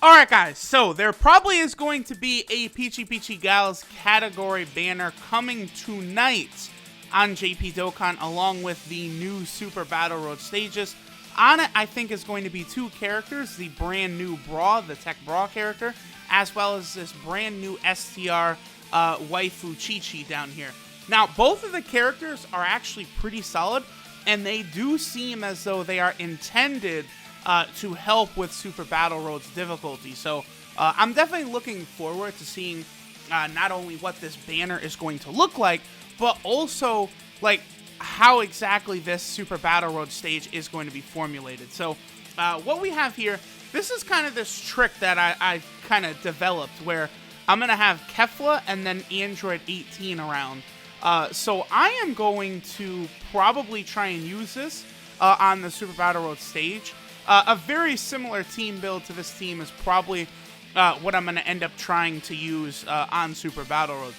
Alright guys, so there probably is going to be a CHICHI Gals category banner coming tonight on JP Dokkan along with the new Super Battle Road stages. On it, I think is going to be two characters, the brand new Bra, the Tech Bra character, as well as this brand new STR waifu CHICHI down here. Now, both of the characters are actually pretty solid, and they do seem as though they are intended to help with Super Battle Road's difficulty. So I'm definitely looking forward to seeing not only what this banner is going to look like, but also like how exactly this Super Battle Road stage is going to be formulated. So what we have here, this is kind of this trick that I kind of developed where I'm going to have Kefla and then Android 18 around. So I am going to probably try and use this on the Super Battle Road stage. A very similar team build to this team is probably what I'm going to end up trying to use on Super Battle Road.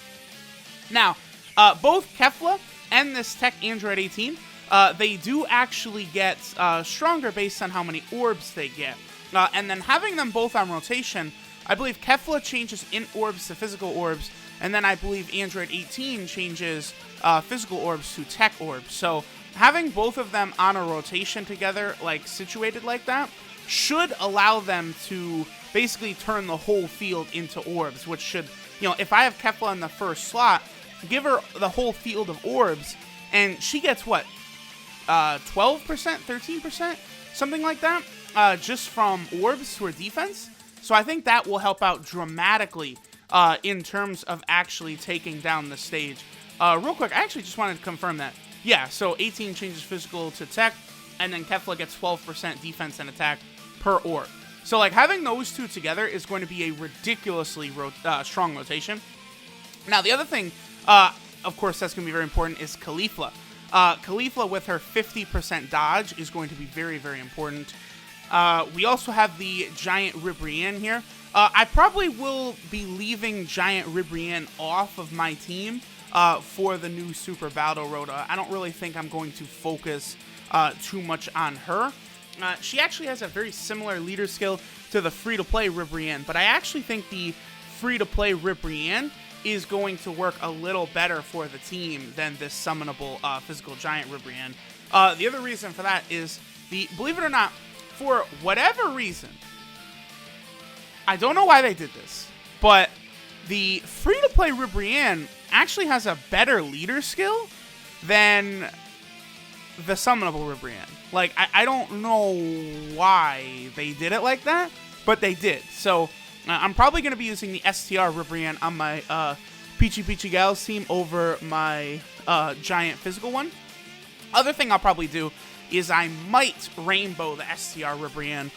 Now, both Kefla and this Tech Android 18, they do actually get stronger based on how many orbs they get. And then having them both on rotation, I believe Kefla changes int orbs to physical orbs, and then I believe Android 18 changes physical orbs to tech orbs. So having both of them on a rotation together, like situated like that, should allow them to basically turn the whole field into orbs, which should, you know, if I have Kefla in the first slot, give her the whole field of orbs, and she gets what, 12%, 13%, something like that, just from orbs to her defense. So I think that will help out dramatically in terms of actually taking down the stage. Real quick, I actually just wanted to confirm that. Yeah, so 18 changes physical to tech, and then Kefla gets 12% defense and attack per orb. So, like, having those two together is going to be a ridiculously strong rotation. Now, the other thing, of course, that's going to be very important is Caulifla. Caulifla with her 50% dodge is going to be very, very important. We also have the Giant Ribrianne here. I probably will be leaving Giant Ribrianne off of my team for the new Super Battle Road. I don't really think I'm going to focus too much on her. She actually has a very similar leader skill to the free-to-play Ribrianne, but I actually think the free-to-play Ribrianne is going to work a little better for the team than this summonable physical giant Ribrianne. The other reason for that is, believe it or not, for whatever reason, I don't know why they did this, but the free-to-play Ribrianne actually has a better leader skill than the summonable Ribrianne. Like, I don't know why they did it like that, but they did. So, I'm probably going to be using the STR Ribrianne on my CHICHI Gals team over my giant physical one. Other thing I'll probably do is I might rainbow the STR Ribrianne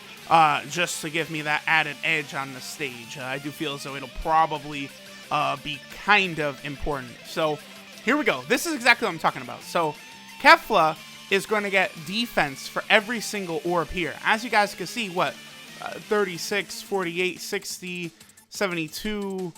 just to give me that added edge on the stage. I do feel as though it'll probably be kind of important. So, here we go. This is exactly what I'm talking about. So, Kefla is going to get defense for every single orb here. As you guys can see, what? 36, 48, 60, 72,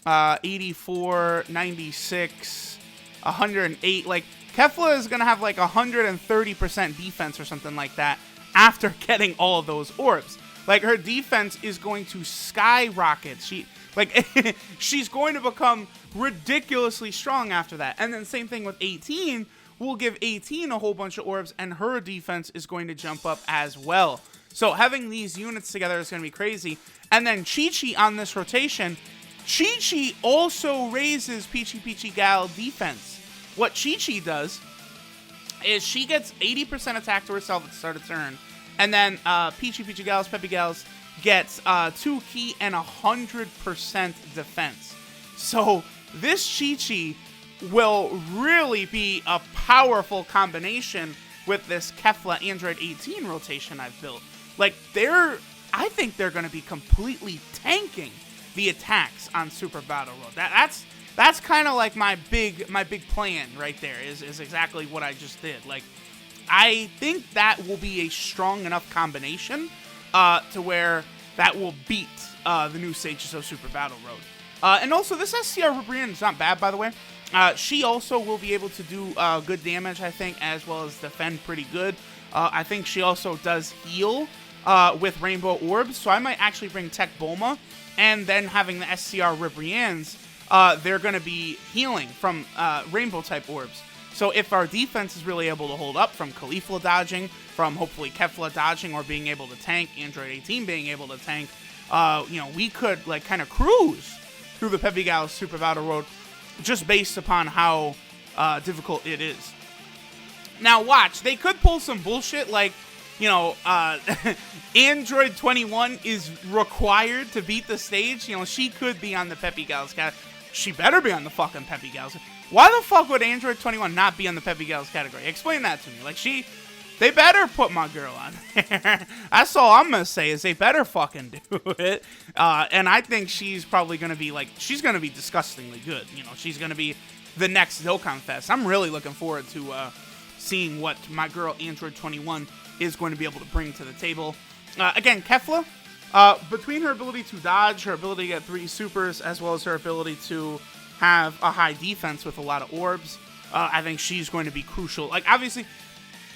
84, 96, 108. Like, Kefla is going to have like 130% defense or something like that after getting all of those orbs. Like, her defense is going to skyrocket. She's going to become ridiculously strong after that. And then same thing with 18. We'll give 18 a whole bunch of orbs, and her defense is going to jump up as well. So having these units together is going to be crazy. And then CHICHI on this rotation, CHICHI also raises CHICHI Gal defense. What CHICHI does is she gets 80% attack to herself at the start of turn, and then CHICHI Gals, Peppy Gals gets 2 key and 100% defense. So this CHICHI will really be a powerful combination with this Kefla Android 18 rotation I've built. Like, I think they're going to be completely tanking the attacks on Super Battle Road. That's kind of like my big plan right there is exactly what I just did. Like, I think that will be a strong enough combination to where that will beat the new stages of Super Battle Road. And also, this STR Ribrianne is not bad, by the way. She also will be able to do good damage, I think, as well as defend pretty good. I think she also does heal with Rainbow Orbs, so I might actually bring Tech Bulma, and then having the SCR Ribriannes, they're going to be healing from Rainbow-type orbs. So if our defense is really able to hold up from Caulifla dodging, from hopefully Kefla dodging or being able to tank, Android 18 being able to tank, we could like kind of cruise through the Peppy Gals Super Battle Road just based upon how difficult it is. Now watch, they could pull some bullshit like, Android 21 is required to beat the stage. She could be on the Peppy Gals category. She better be on the fucking Peppy Gals. Why the fuck would Android 21 not be on the Peppy Gals category? Explain that to me. Like, they better put my girl on there. That's all I'm gonna say is they better fucking do it. And I think she's probably gonna be she's gonna be disgustingly good. She's gonna be the next Dokkan Fest. I'm really looking forward to seeing what my girl Android 21 is going to be able to bring to the table. Again, Kefla, between her ability to dodge, her ability to get 3 supers, as well as her ability to have a high defense with a lot of orbs, I think she's going to be crucial. Like, obviously,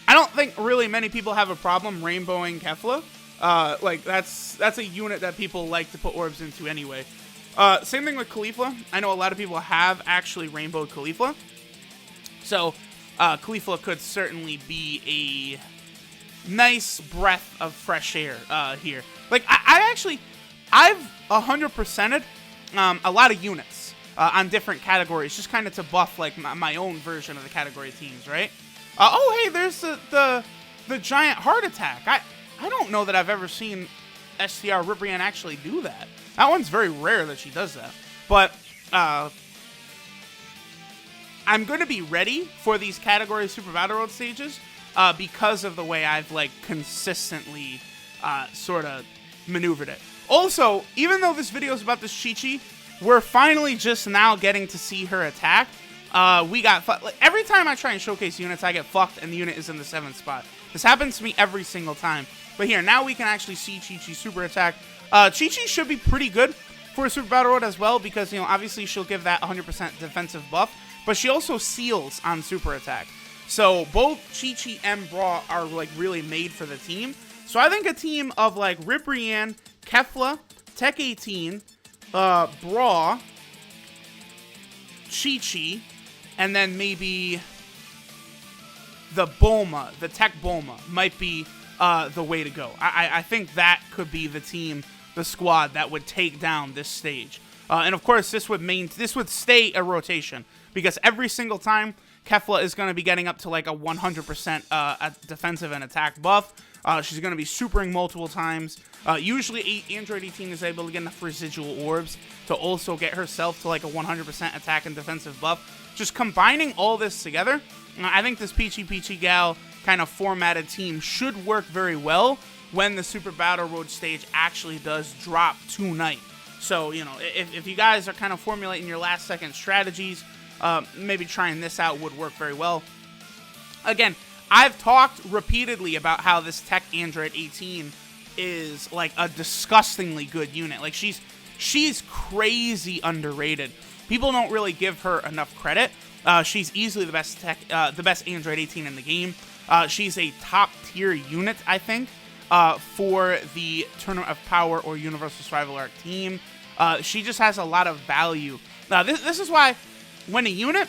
I don't think really many people have a problem rainbowing Kefla. That's a unit that people like to put orbs into anyway. Same thing with Caulifla. I know a lot of people have actually rainbowed Caulifla. So, Caulifla could certainly be a nice breath of fresh air here. Like, I've 100%ed a lot of units on different categories, just kind of to buff, like, my own version of the category teams, right? Oh, hey, there's the giant heart attack. I don't know that I've ever seen STR Ribrianne actually do that. That one's very rare that she does that. But, I'm going to be ready for these category Super Battle Road stages because of the way I've, consistently sort of maneuvered it. Also, even though this video is about this CHICHI, we're finally just now getting to see her attack. We got every time I try and showcase units, I get fucked, and the unit is in the 7th spot. This happens to me every single time. But here, now we can actually see CHICHI super attack. CHICHI should be pretty good for a Super Battle Road as well, because, obviously she'll give that 100% defensive buff, but she also seals on super attack. So both CHICHI and Bra are, really made for the team. So I think a team of, Ribrianne, Kefla, Tech 18, Bra, CHICHI, and then maybe the Bulma, the Tech Bulma, might be the way to go. I think that could be the team, the squad that would take down this stage. And of course, this would stay a rotation, because every single time Kefla is going to be getting up to a 100% defensive and attack buff. She's going to be supering multiple times. Usually Android 18 is able to get enough residual orbs to also get herself to a 100% attack and defensive buff. Just combining all this together, I think this Peachy Gal kind of formatted team should work very well when the Super Battle Road stage actually does drop tonight. So, if you guys are kind of formulating your last second strategies, maybe trying this out would work very well. Again, I've talked repeatedly about how this Tech Android 18 is a disgustingly good unit. She's crazy underrated. People don't really give her enough credit. She's easily the best Android 18 in the game. She's a top tier unit, I think, for the Tournament of Power or Universal Survival Arc team. She just has a lot of value. This is why when a unit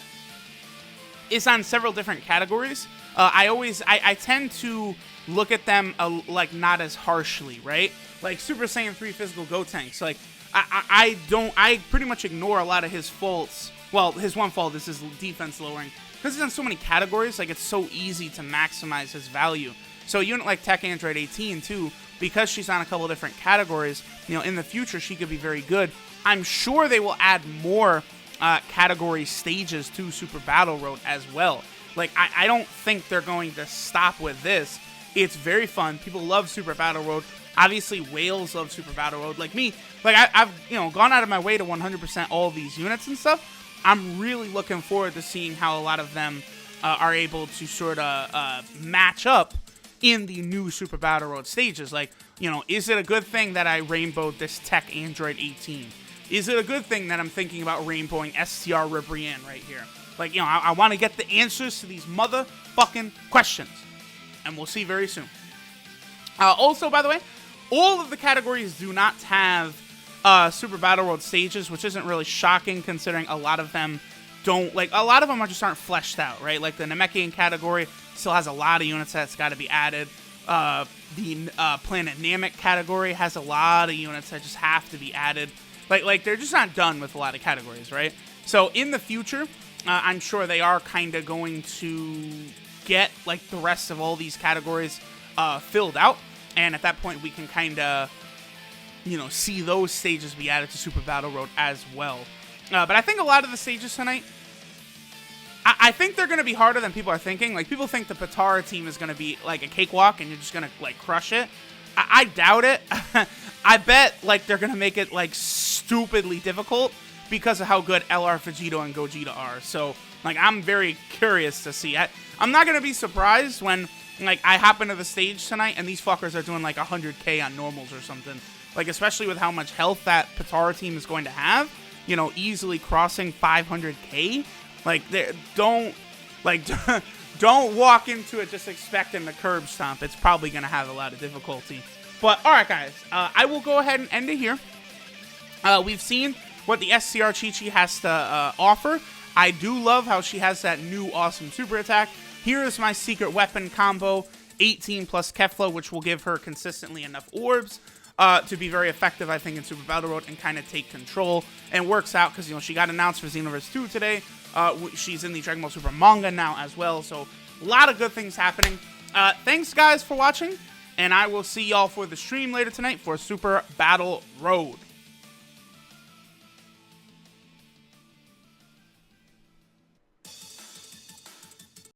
is on several different categories, I tend to look at them not as harshly, right? Like Super Saiyan 3 Physical Gotenks. I pretty much ignore a lot of his faults. Well, his one fault is his defense lowering. Because he's on so many categories, it's so easy to maximize his value. So a unit like Tech Android 18 too, because she's on a couple different categories, in the future she could be very good. I'm sure they will add more category stages to Super Battle Road as well. I don't think they're going to stop with this. It's very fun. People love Super Battle Road. Obviously, whales love Super Battle Road. Like me, I've gone out of my way to 100% all these units and stuff. I'm really looking forward to seeing how a lot of them are able to sort of match up in the new Super Battle Road stages. Is it a good thing that I rainbowed this Tech Android 18? Is it a good thing that I'm thinking about rainbowing STR Ribrianne right here? I want to get the answers to these motherfucking questions. And we'll see very soon. Also, by the way, All of the categories do not have Super Battle Road stages, which isn't really shocking considering a lot of them don't, like, a lot of them just aren't fleshed out, right? Like the Namekian category still has a lot of units that's got to be added. The Planet Namek category has a lot of units that just have to be added. Like they're just not done with a lot of categories, right? So in the future, I'm sure they are kind of going to get like the rest of all these categories filled out, and at that point we can kind of, you know, see those stages be added to Super Battle Road as well. But I think a lot of the stages tonight, I think they're going to be harder than people are thinking. Like, people think the Patara team is going to be like a cakewalk and you're just going to like crush it. I doubt it. I bet like they're going to make it like stupidly difficult because of how good LR Vegito and Gogeta are. So like, I'm very curious to see. I'm not going to be surprised when like I hop into the stage tonight and these fuckers are doing like 100k on normals or something. Like, especially with how much health that Patara team is going to have, you know, easily crossing 500k. Like, don't walk into it just expecting the curb stomp. It's probably going to have a lot of difficulty. But, alright guys, I will go ahead and end it here. We've seen what the SCR CHICHI has to offer. I do love how she has that new awesome super attack. Here is my secret weapon combo, 18 plus Kefla, which will give her consistently enough orbs to be very effective, I think, in Super Battle Road and kind of take control. And works out because, you know, she got announced for Xenoverse 2 today. She's in the Dragon Ball Super manga now as well, so a lot of good things happening. Thanks, guys, for watching, and I will see y'all for the stream later tonight for Super Battle Road.